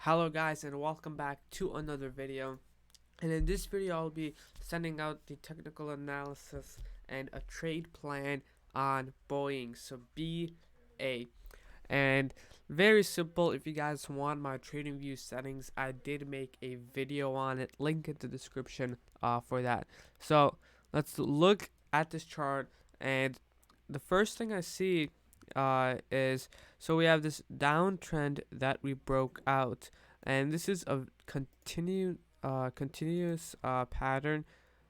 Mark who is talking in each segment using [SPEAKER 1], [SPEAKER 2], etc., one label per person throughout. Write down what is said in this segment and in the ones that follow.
[SPEAKER 1] Hello guys, and welcome back to another video. And in this video I'll be sending out the technical analysis and a trade plan on Boeing, so BA. And very simple. If you guys want my trading view settings, I did make a video on it, link in the description for that. So let's look at this chart, and the first thing I see is, so we have this downtrend that we broke out, and this is a continuous pattern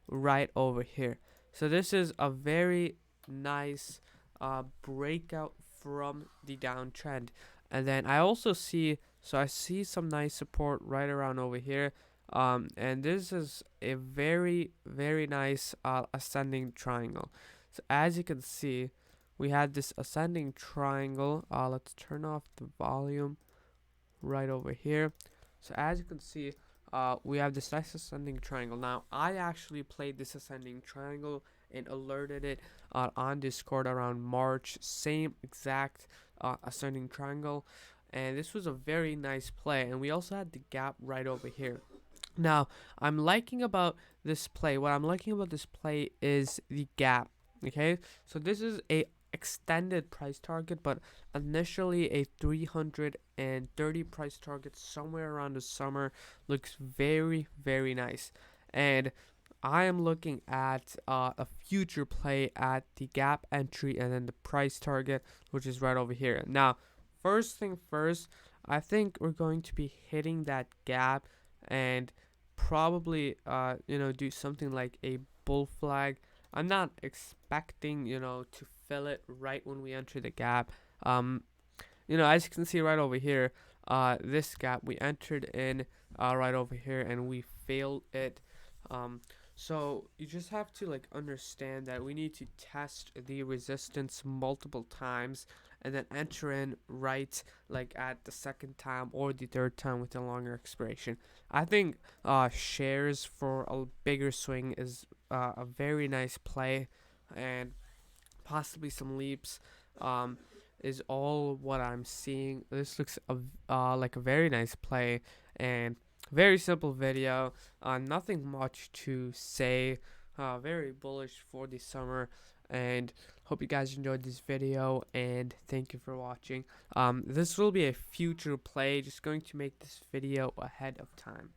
[SPEAKER 1] right over here. So this is a very nice breakout from the downtrend. And then I also see, so I see some nice support right around over here. And this is a very nice ascending triangle. So as you can see, we had this ascending triangle. Let's turn off the volume right over here. So as you can see, we have this nice ascending triangle. Now, I actually played this ascending triangle and alerted it on Discord around March. Same exact ascending triangle. And this was a very nice play. And we also had the gap right over here. Now, what I'm liking about this play is the gap. Okay, so this is a extended price target, but initially a 330 price target somewhere around the summer. Looks very nice. And I am looking at a future play at the gap entry and then the price target, which is right over here. Now, first thing first, I think we're going to be hitting that gap and probably do something like a bull flag. I'm not expecting to fill it right when we enter the gap. As you can see right over here, this gap we entered in right over here and we failed it. So you just have to understand that we need to test the resistance multiple times and then enter in right at the second time or the third time with a longer expiration. I think shares for a bigger swing is a very nice play, and possibly some leaps is all what I'm seeing. This looks like a very nice play and very simple video. Nothing much to say. Very bullish for the summer, and hope you guys enjoyed this video, and thank you for watching. This will be a future play, just going to make this video ahead of time.